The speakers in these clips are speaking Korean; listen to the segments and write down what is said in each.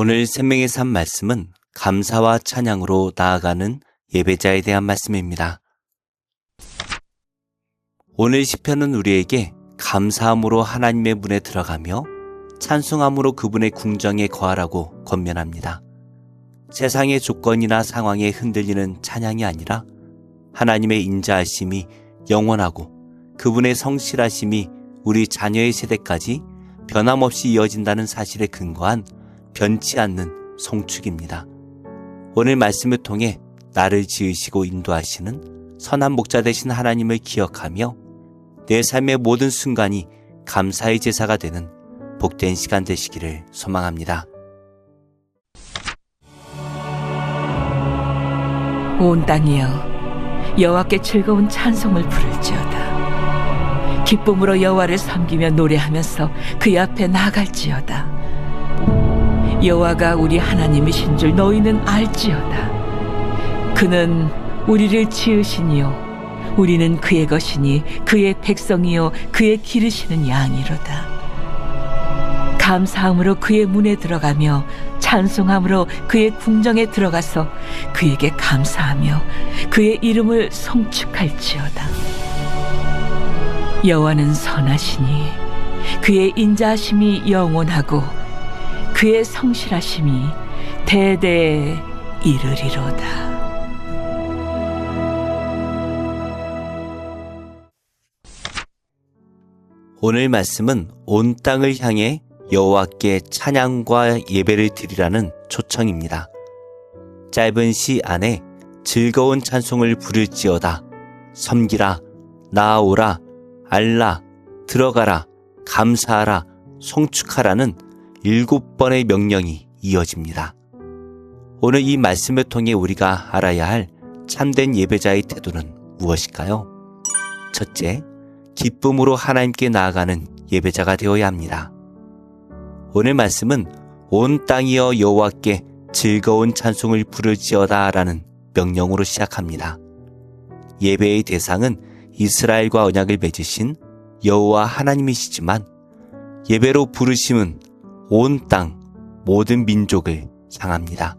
오늘 생명의 삶 말씀은 감사와 찬양으로 나아가는 예배자에 대한 말씀입니다. 오늘 시편은 우리에게 감사함으로 하나님의 문에 들어가며 찬송함으로 그분의 궁정에 거하라고 권면합니다. 세상의 조건이나 상황에 흔들리는 찬양이 아니라 하나님의 인자하심이 영원하고 그분의 성실하심이 우리 자녀의 세대까지 변함없이 이어진다는 사실에 근거한 변치 않는 송축입니다. 오늘 말씀을 통해 나를 지으시고 인도하시는 선한 목자 되신 하나님을 기억하며 내 삶의 모든 순간이 감사의 제사가 되는 복된 시간 되시기를 소망합니다. 온 땅이여 여호와께 즐거운 찬송을 부를지어다. 기쁨으로 여호와를 섬기며 노래하면서 그의 앞에 나아갈지어다. 여호와가 우리 하나님이신 줄 너희는 알지어다. 그는 우리를 지으시니요 우리는 그의 것이니 그의 백성이요 그의 기르시는 양이로다. 감사함으로 그의 문에 들어가며 찬송함으로 그의 궁정에 들어가서 그에게 감사하며 그의 이름을 송축할지어다. 여호와는 선하시니 그의 인자하심이 영원하고 그의 성실하심이 대대에 이르리로다. 오늘 말씀은 온 땅을 향해 여호와께 찬양과 예배를 드리라는 초청입니다. 짧은 시 안에 즐거운 찬송을 부를지어다, 섬기라, 나아오라, 알라, 들어가라, 감사하라, 송축하라는 7번의 명령이 이어집니다. 오늘 이 말씀을 통해 우리가 알아야 할 참된 예배자의 태도는 무엇일까요? 첫째, 기쁨으로 하나님께 나아가는 예배자가 되어야 합니다. 오늘 말씀은 온 땅이여 여호와께 즐거운 찬송을 부를지어다 라는 명령으로 시작합니다. 예배의 대상은 이스라엘과 언약을 맺으신 여호와 하나님이시지만 예배로 부르심은 온 땅, 모든 민족을 향합니다.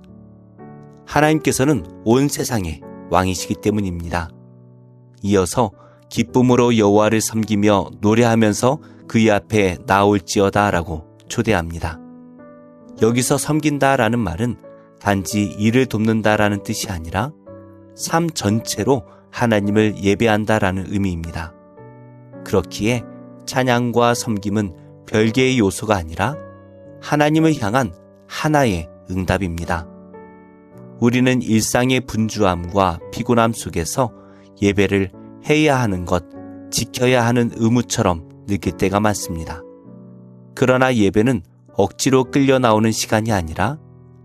하나님께서는 온 세상의 왕이시기 때문입니다. 이어서 기쁨으로 여호와를 섬기며 노래하면서 그의 앞에 나올지어다 라고 초대합니다. 여기서 섬긴다라는 말은 단지 일을 돕는다라는 뜻이 아니라 삶 전체로 하나님을 예배한다라는 의미입니다. 그렇기에 찬양과 섬김은 별개의 요소가 아니라 하나님을 향한 하나의 응답입니다. 우리는 일상의 분주함과 피곤함 속에서 예배를 해야 하는 것, 지켜야 하는 의무처럼 느낄 때가 많습니다. 그러나 예배는 억지로 끌려 나오는 시간이 아니라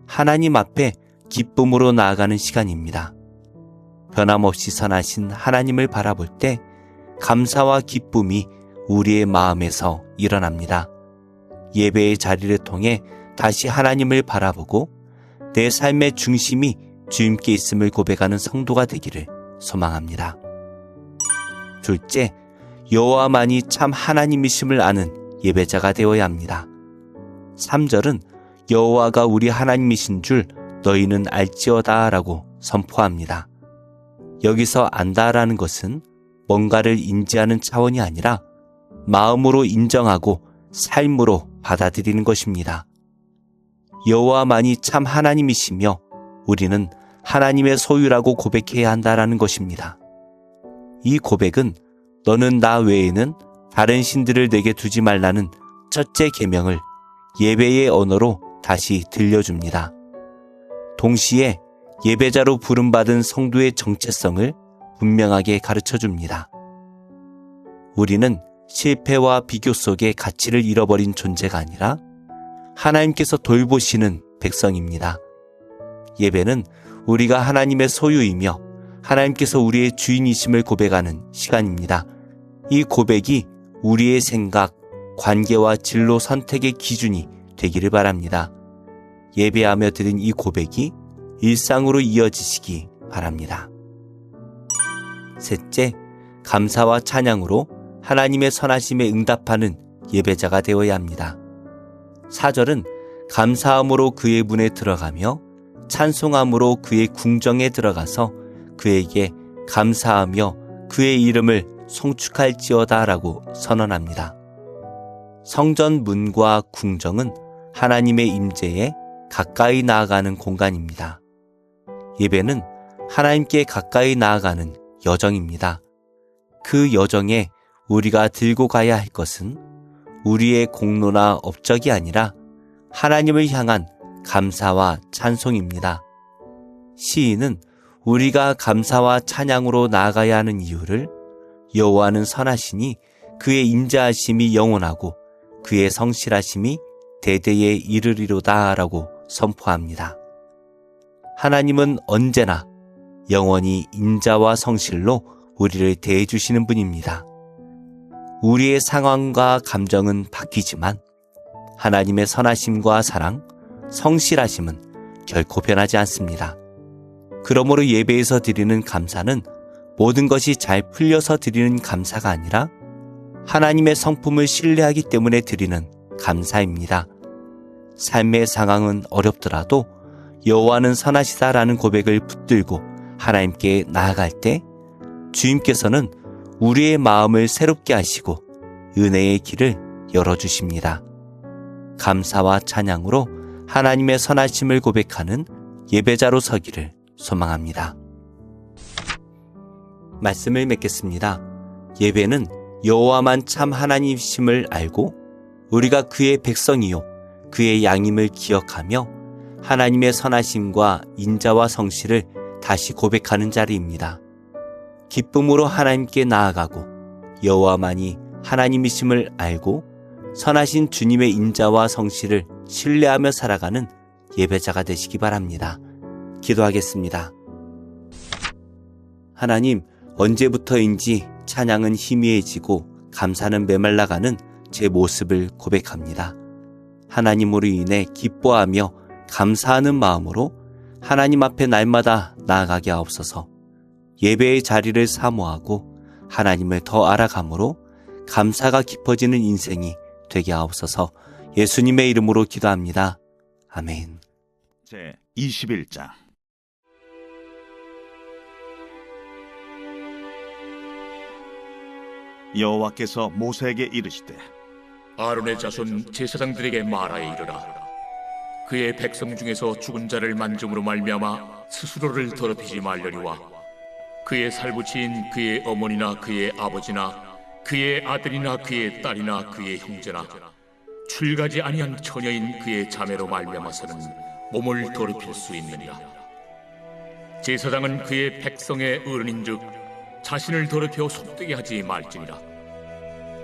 하나님 앞에 기쁨으로 나아가는 시간입니다. 변함없이 선하신 하나님을 바라볼 때 감사와 기쁨이 우리의 마음에서 일어납니다. 예배의 자리를 통해 다시 하나님을 바라보고 내 삶의 중심이 주님께 있음을 고백하는 성도가 되기를 소망합니다. 둘째, 여호와만이 참 하나님이심을 아는 예배자가 되어야 합니다. 3절은 여호와가 우리 하나님이신 줄 너희는 알지어다 라고 선포합니다. 여기서 안다라는 것은 뭔가를 인지하는 차원이 아니라 마음으로 인정하고 삶으로 받아들이는 것입니다. 여호와만이 참 하나님이시며 우리는 하나님의 소유라고 고백해야 한다라는 것입니다. 이 고백은 너는 나 외에는 다른 신들을 내게 두지 말라는 첫째 계명을 예배의 언어로 다시 들려줍니다. 동시에 예배자로 부름받은 성도의 정체성을 분명하게 가르쳐줍니다. 우리는 실패와 비교 속에 가치를 잃어버린 존재가 아니라 하나님께서 돌보시는 백성입니다. 예배는 우리가 하나님의 소유이며 하나님께서 우리의 주인이심을 고백하는 시간입니다. 이 고백이 우리의 생각, 관계와 진로 선택의 기준이 되기를 바랍니다. 예배하며 드린 이 고백이 일상으로 이어지시기 바랍니다. 셋째, 감사와 찬양으로 하나님의 선하심에 응답하는 예배자가 되어야 합니다. 4절은 감사함으로 그의 문에 들어가며 찬송함으로 그의 궁정에 들어가서 그에게 감사하며 그의 이름을 송축할지어다라고 선언합니다. 성전 문과 궁정은 하나님의 임재에 가까이 나아가는 공간입니다. 예배는 하나님께 가까이 나아가는 여정입니다. 그 여정에 우리가 들고 가야 할 것은 우리의 공로나 업적이 아니라 하나님을 향한 감사와 찬송입니다. 시인은 우리가 감사와 찬양으로 나아가야 하는 이유를 여호와는 선하시니 그의 인자하심이 영원하고 그의 성실하심이 대대에 이르리로다 라고 선포합니다. 하나님은 언제나 영원히 인자와 성실로 우리를 대해주시는 분입니다. 우리의 상황과 감정은 바뀌지만 하나님의 선하심과 사랑, 성실하심은 결코 변하지 않습니다. 그러므로 예배에서 드리는 감사는 모든 것이 잘 풀려서 드리는 감사가 아니라 하나님의 성품을 신뢰하기 때문에 드리는 감사입니다. 삶의 상황은 어렵더라도 여호와는 선하시다라는 고백을 붙들고 하나님께 나아갈 때 주님께서는 우리의 마음을 새롭게 하시고 은혜의 길을 열어주십니다. 감사와 찬양으로 하나님의 선하심을 고백하는 예배자로 서기를 소망합니다. 말씀을 맺겠습니다. 예배는 여호와만 참 하나님이심을 알고 우리가 그의 백성이요 그의 양임을 기억하며 하나님의 선하심과 인자와 성실을 다시 고백하는 자리입니다. 기쁨으로 하나님께 나아가고 여호와만이 하나님이심을 알고 선하신 주님의 인자와 성실을 신뢰하며 살아가는 예배자가 되시기 바랍니다. 기도하겠습니다. 하나님, 언제부터인지 찬양은 희미해지고 감사는 메말라가는 제 모습을 고백합니다. 하나님으로 인해 기뻐하며 감사하는 마음으로 하나님 앞에 날마다 나아가게 하옵소서. 예배의 자리를 사모하고 하나님을 더 알아감으로 감사가 깊어지는 인생이 되게 하옵소서. 예수님의 이름으로 기도합니다. 아멘. 제 21장. 여호와께서 모세에게 이르시되 아론의 자손 제사장들에게 말하여 이르라. 그의 백성 중에서 죽은 자를 만짐으로 말미암아 스스로를 더럽히지 말려니와 그의 살부치인 그의 어머니나 그의 아버지나 그의 아들이나 그의 딸이나 그의 형제나 출가지 아니한 처녀인 그의 자매로 말미암아서는 몸을 더럽힐 수 있느니라. 제사장은 그의 백성의 어른인즉 자신을 더럽혀 속되게 하지 말지니라.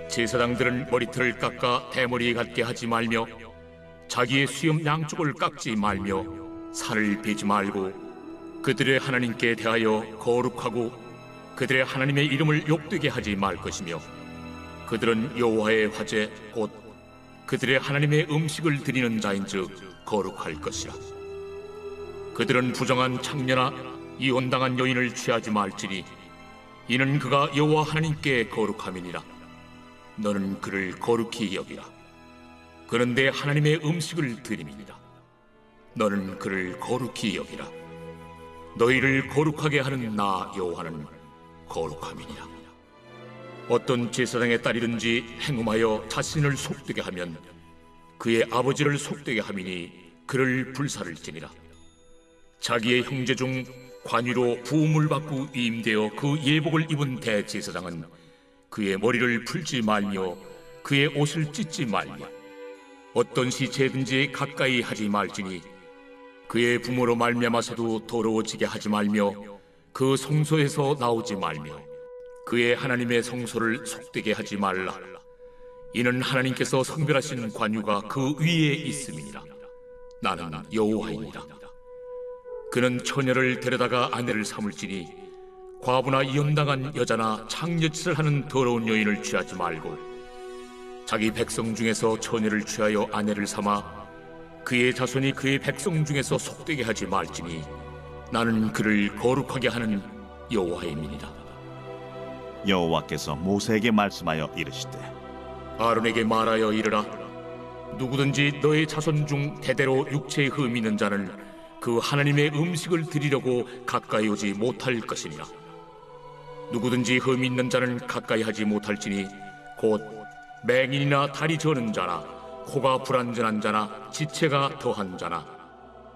제사장들은 머리털을 깎아 대머리에 갖게 하지 말며 자기의 수염 양쪽을 깎지 말며 살을 베지 말고 그들의 하나님께 대하여 거룩하고 그들의 하나님의 이름을 욕되게 하지 말 것이며 그들은 여호와의 화제 곧 그들의 하나님의 음식을 드리는 자인즉 거룩할 것이라. 그들은 부정한 창녀나 이혼당한 여인을 취하지 말지니 이는 그가 여호와 하나님께 거룩함이니라. 너는 그를 거룩히 여기라. 그는 내 하나님의 음식을 드림이니라. 너는 그를 거룩히 여기라. 너희를 거룩하게 하는 나 여호와는 거룩함이니라. 어떤 제사장의 딸이든지 행음하여 자신을 속되게 하면 그의 아버지를 속되게 함이니 그를 불살을지니라. 자기의 형제 중 관위로 부음을 받고 위임되어 그 예복을 입은 대제사장은 그의 머리를 풀지 말며 그의 옷을 찢지 말며 어떤 시체든지 가까이 하지 말지니 그의 부모로 말미암아서도 더러워지게 하지 말며 그 성소에서 나오지 말며 그의 하나님의 성소를 속되게 하지 말라. 이는 하나님께서 성별하신 관유가 그 위에 있음이니라. 나는 여호와이니라. 그는 처녀를 데려다가 아내를 삼을지니 과부나 이혼당한 여자나 창녀짓을 하는 더러운 여인을 취하지 말고 자기 백성 중에서 처녀를 취하여 아내를 삼아 그의 자손이 그의 백성 중에서 속되게 하지 말지니 나는 그를 거룩하게 하는 여호와임이니라. 여호와께서 모세에게 말씀하여 이르시되 아론에게 말하여 이르라. 누구든지 너의 자손 중 대대로 육체에 흠이 있는 자는 그 하나님의 음식을 드리려고 가까이 오지 못할 것이니라. 누구든지 흠이 있는 자는 가까이 하지 못할지니 곧 맹인이나 다리 저는 자나 코가 불완전한 자나 지체가 더한 자나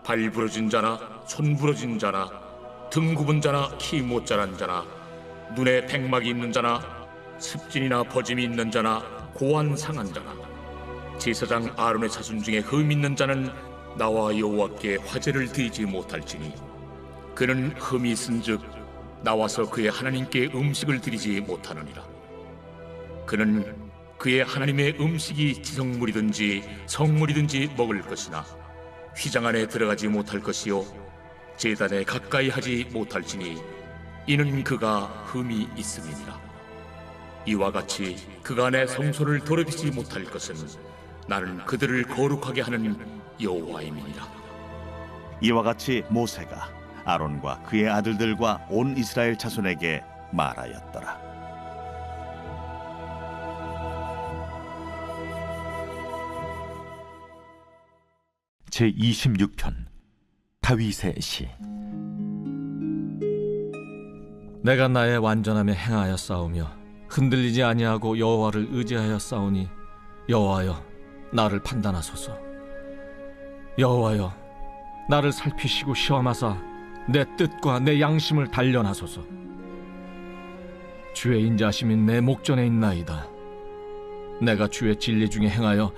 발 부러진 자나 손 부러진 자나 등 굽은 자나 키 못 자란 자나 눈에 백막이 있는 자나 습진이나 버짐이 있는 자나 고안 상한 자나 제사장 아론의 자손 중에 흠 있는 자는 나와 여호와께 화제를 드리지 못할지니 그는 흠이 있은즉 나와서 그의 하나님께 음식을 드리지 못하느니라. 그는 그의 하나님의 음식이 지성물이든지 성물이든지 먹을 것이나 휘장 안에 들어가지 못할 것이요 제단에 가까이 하지 못할지니 이는 그가 흠이 있음이니라. 이와 같이 그가 내 성소를 더럽히지 못할 것은 나는 그들을 거룩하게 하는 여호와임이니라. 이와 같이 모세가 아론과 그의 아들들과 온 이스라엘 자손에게 말하였더라. 제26편 다윗의 시. 내가 나의 완전함에 행하여 싸우며 흔들리지 아니하고 여호와를 의지하여 싸우니 여호와여 나를 판단하소서. 여호와여 나를 살피시고 시험하사 내 뜻과 내 양심을 단련하소서. 주의 인자심이 내 목전에 있나이다. 내가 주의 진리 중에 행하여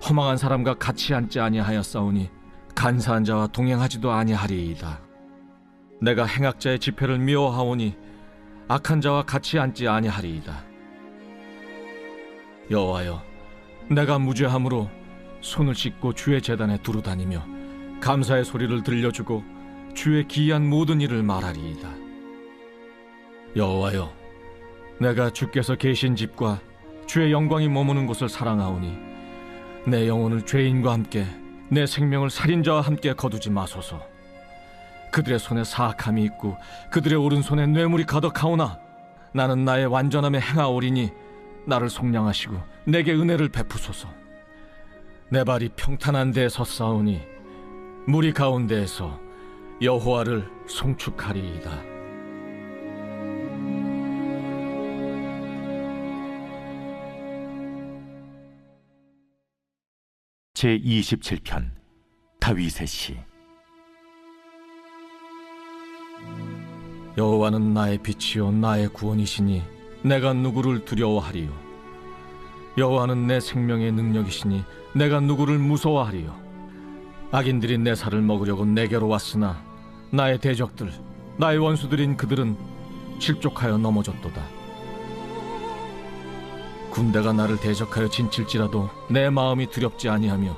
허망한 사람과 같이 앉지 아니하여 싸우니 간사한 자와 동행하지도 아니하리이다. 내가 행악자의 집회를 미워하오니 악한 자와 같이 앉지 아니하리이다. 여호와여 내가 무죄함으로 손을 씻고 주의 제단에 두루 다니며 감사의 소리를 들려주고 주의 기이한 모든 일을 말하리이다. 여호와여 내가 주께서 계신 집과 주의 영광이 머무는 곳을 사랑하오니 내 영혼을 죄인과 함께 내 생명을 살인자와 함께 거두지 마소서. 그들의 손에 사악함이 있고 그들의 오른손에 뇌물이 가득하오나 나는 나의 완전함에 행하오리니 나를 속량하시고 내게 은혜를 베푸소서. 내 발이 평탄한 데에 섰사오니 무리 가운데에서 여호와를 송축하리이다. 제27편 다윗의 시. 여호와는 나의 빛이요 나의 구원이시니 내가 누구를 두려워하리요. 여호와는 내 생명의 능력이시니 내가 누구를 무서워하리요. 악인들이 내 살을 먹으려고 내게로 왔으나 나의 대적들 나의 원수들인 그들은 실족하여 넘어졌도다. 군대가 나를 대적하여 진칠지라도 내 마음이 두렵지 아니하며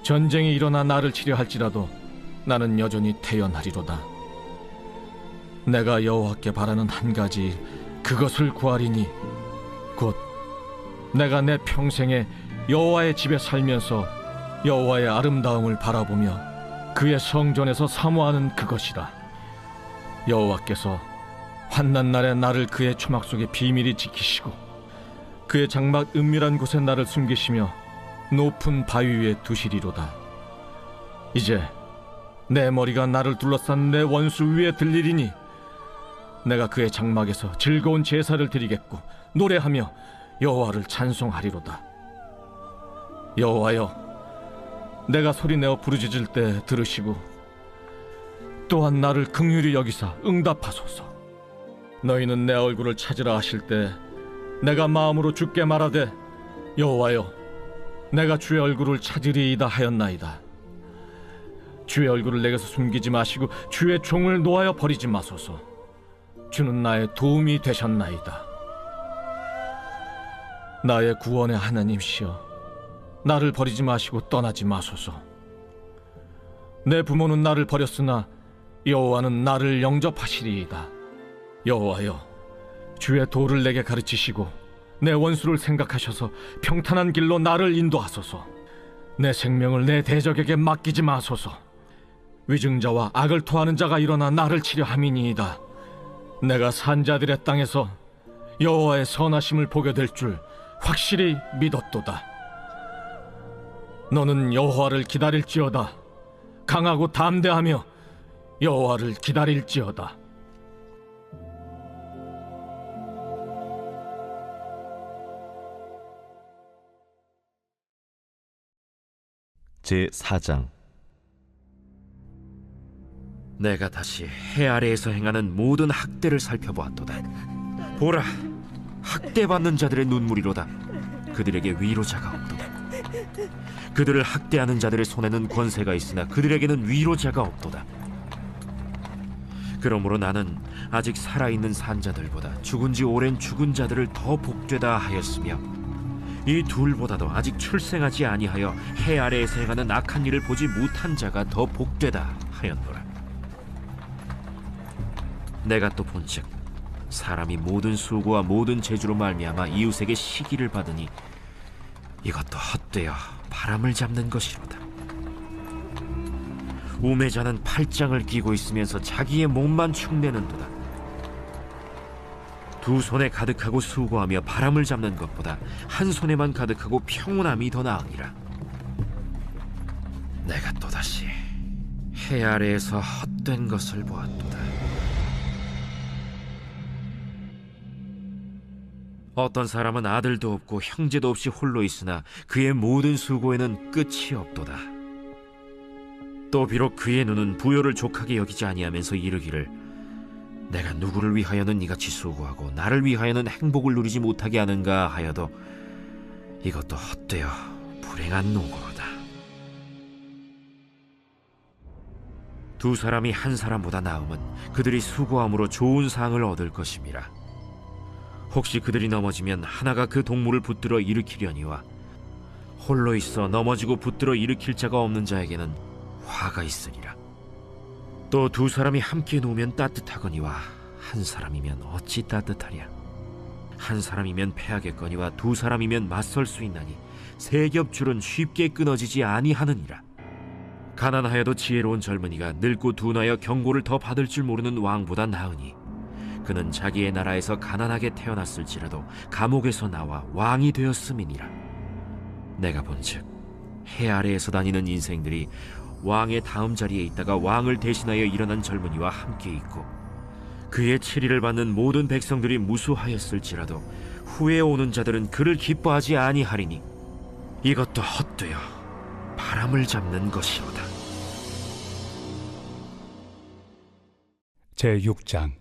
전쟁이 일어나 나를 치려 할지라도 나는 여전히 태연하리로다. 내가 여호와께 바라는 한 가지 일, 그것을 구하리니 곧 내가 내 평생에 여호와의 집에 살면서 여호와의 아름다움을 바라보며 그의 성전에서 사모하는 그것이라. 여호와께서 환난 날에 나를 그의 초막 속에 비밀히 지키시고 그의 장막 은밀한 곳에 나를 숨기시며 높은 바위 위에 두시리로다. 이제 내 머리가 나를 둘러싼 내 원수 위에 들리리니 내가 그의 장막에서 즐거운 제사를 드리겠고 노래하며 여호와를 찬송하리로다. 여호와여 내가 소리내어 부르짖을 때 들으시고 또한 나를 긍휼히 여기사 응답하소서. 너희는 내 얼굴을 찾으라 하실 때 내가 마음으로 주께 말하되 여호와여 내가 주의 얼굴을 찾으리이다 하였나이다. 주의 얼굴을 내게서 숨기지 마시고 주의 종을 놓아여 버리지 마소서. 주는 나의 도움이 되셨나이다. 나의 구원의 하나님시여 나를 버리지 마시고 떠나지 마소서. 내 부모는 나를 버렸으나 여호와는 나를 영접하시리이다. 여호와여 주의 도를 내게 가르치시고 내 원수를 생각하셔서 평탄한 길로 나를 인도하소서. 내 생명을 내 대적에게 맡기지 마소서. 위증자와 악을 토하는 자가 일어나 나를 치려 함이니이다. 내가 산자들의 땅에서 여호와의 선하심을 보게 될 줄 확실히 믿었도다. 너는 여호와를 기다릴지어다. 강하고 담대하며 여호와를 기다릴지어다. 제4장. 내가 다시 해 아래에서 행하는 모든 학대를 살펴보았도다. 보라, 학대받는 자들의 눈물이로다. 그들에게 위로자가 없도다. 그들을 학대하는 자들의 손에는 권세가 있으나 그들에게는 위로자가 없도다. 그러므로 나는 아직 살아있는 산자들보다 죽은 지 오랜 죽은 자들을 더 복되다 하였으며, 이 둘보다도 아직 출생하지 아니하여 해 아래에서 행하는 악한 일을 보지 못한 자가 더 복되다 하였노라. 내가 또 본즉 사람이 모든 수고와 모든 재주로 말미암아 이웃에게 시기를 받으니 이것도 헛되어 바람을 잡는 것이로다. 우매자는 팔짱을 끼고 있으면서 자기의 몸만 축내는도다. 두 손에 가득하고 수고하며 바람을 잡는 것보다 한 손에만 가득하고 평온함이 더 나으니라. 내가 또다시 해 아래에서 헛된 것을 보았도다. 어떤 사람은 아들도 없고 형제도 없이 홀로 있으나 그의 모든 수고에는 끝이 없도다. 또 비록 그의 눈은 부요를 족하게 여기지 아니하면서 이르기를, 내가 누구를 위하여는 이같이 수고하고 나를 위하여는 행복을 누리지 못하게 하는가 하여도 이것도 헛되어 불행한 노고로다. 두 사람이 한 사람보다 나음은 그들이 수고함으로 좋은 상을 얻을 것임이라. 혹시 그들이 넘어지면 하나가 그 동물을 붙들어 일으키려니와 홀로 있어 넘어지고 붙들어 일으킬 자가 없는 자에게는 화가 있으리라. 또 두 사람이 함께 누우면 따뜻하거니와 한 사람이면 어찌 따뜻하랴. 한 사람이면 패하겠거니와 두 사람이면 맞설 수 있나니 세 겹줄은 쉽게 끊어지지 아니하느니라. 가난하여도 지혜로운 젊은이가 늙고 둔하여 경고를 더 받을 줄 모르는 왕보다 나으니, 그는 자기의 나라에서 가난하게 태어났을지라도 감옥에서 나와 왕이 되었음이니라. 내가 본즉 해 아래에서 다니는 인생들이 왕의 다음 자리에 있다가 왕을 대신하여 일어난 젊은이와 함께 있고, 그의 치리를 받는 모든 백성들이 무수하였을지라도 후에 오는 자들은 그를 기뻐하지 아니하리니 이것도 헛되어 바람을 잡는 것이로다. 제6장.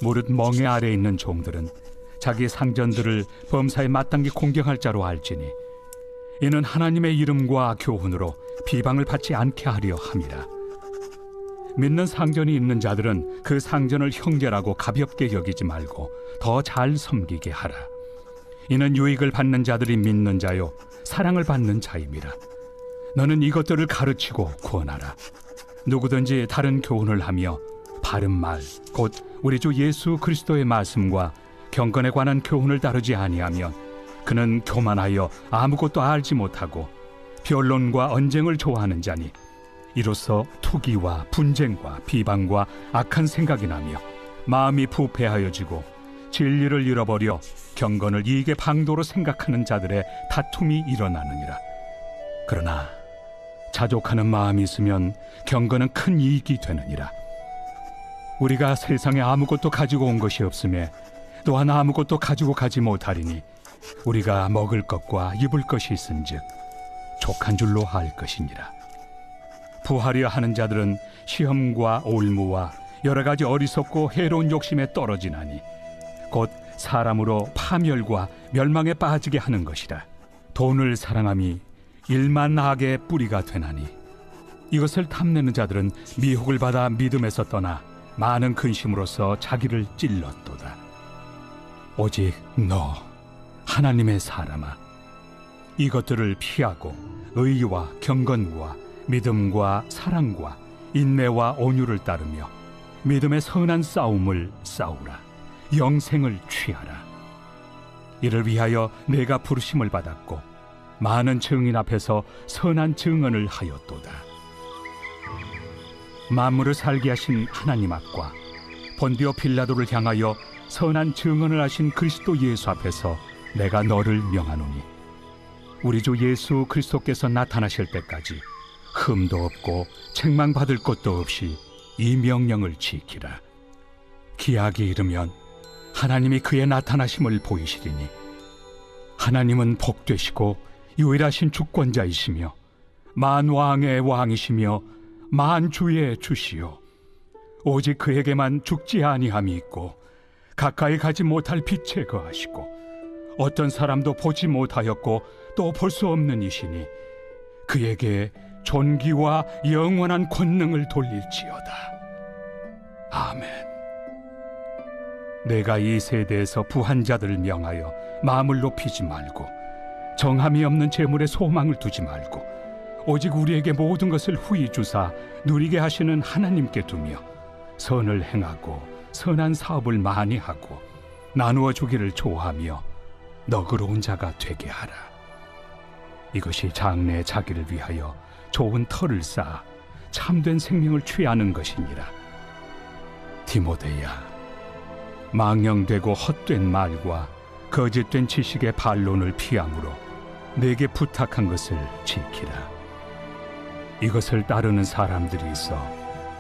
무릇 멍에 아래 있는 종들은 자기 상전들을 범사에 마땅히 공경할 자로 알지니 이는 하나님의 이름과 교훈으로 비방을 받지 않게 하려 함이라. 믿는 상전이 있는 자들은 그 상전을 형제라고 가볍게 여기지 말고 더 잘 섬기게 하라. 이는 유익을 받는 자들이 믿는 자요 사랑을 받는 자임이라. 너는 이것들을 가르치고 구원하라. 누구든지 다른 교훈을 하며 바른 말 곧 우리 주 예수 그리스도의 말씀과 경건에 관한 교훈을 따르지 아니하면 그는 교만하여 아무것도 알지 못하고 변론과 언쟁을 좋아하는 자니, 이로써 투기와 분쟁과 비방과 악한 생각이 나며 마음이 부패하여지고 진리를 잃어버려 경건을 이익의 방도로 생각하는 자들의 다툼이 일어나느니라. 그러나 자족하는 마음이 있으면 경건은 큰 이익이 되느니라. 우리가 세상에 아무것도 가지고 온 것이 없으며 또한 아무것도 가지고 가지 못하리니 우리가 먹을 것과 입을 것이 있은즉 족한 줄로 알 것이니라. 부하려 하는 자들은 시험과 올무와 여러 가지 어리석고 해로운 욕심에 떨어지나니 곧 사람으로 파멸과 멸망에 빠지게 하는 것이라. 돈을 사랑함이 일만 악의 뿌리가 되나니 이것을 탐내는 자들은 미혹을 받아 믿음에서 떠나 많은 근심으로써 자기를 찔렀도다. 오직 너 하나님의 사람아, 이것들을 피하고 의와 경건과 믿음과 사랑과 인내와 온유를 따르며 믿음의 선한 싸움을 싸우라. 영생을 취하라. 이를 위하여 내가 부르심을 받았고 많은 증인 앞에서 선한 증언을 하였도다. 만물을 살게 하신 하나님 앞과 본디오 빌라도를 향하여 선한 증언을 하신 그리스도 예수 앞에서 내가 너를 명하노니 우리 주 예수 그리스도께서 나타나실 때까지 흠도 없고 책망받을 것도 없이 이 명령을 지키라. 기약이 이르면 하나님이 그의 나타나심을 보이시리니 하나님은 복되시고 유일하신 주권자이시며 만왕의 왕이시며 만주의 주시요 오직 그에게만 죽지 아니함이 있고 가까이 가지 못할 빛에 거하시고 어떤 사람도 보지 못하였고 또 볼 수 없는 이시니 그에게 존귀와 영원한 권능을 돌릴지어다. 아멘. 내가 이 세대에서 부한 자들을 명하여 마음을 높이지 말고 정함이 없는 재물에 소망을 두지 말고 오직 우리에게 모든 것을 후히 주사 누리게 하시는 하나님께 두며 선을 행하고 선한 사업을 많이 하고 나누어 주기를 좋아하며 너그러운 자가 되게 하라. 이것이 장래의 자기를 위하여 좋은 터를 쌓아 참된 생명을 취하는 것이니라. 디모데야, 망령되고 헛된 말과 거짓된 지식의 반론을 피함으로 내게 부탁한 것을 지키라. 이것을 따르는 사람들이 있어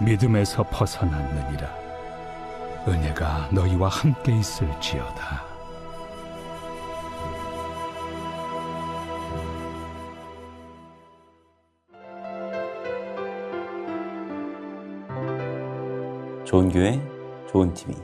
믿음에서 벗어났느니라. 은혜가 너희와 함께 있을지어다. 좋은 교회, 좋은 TV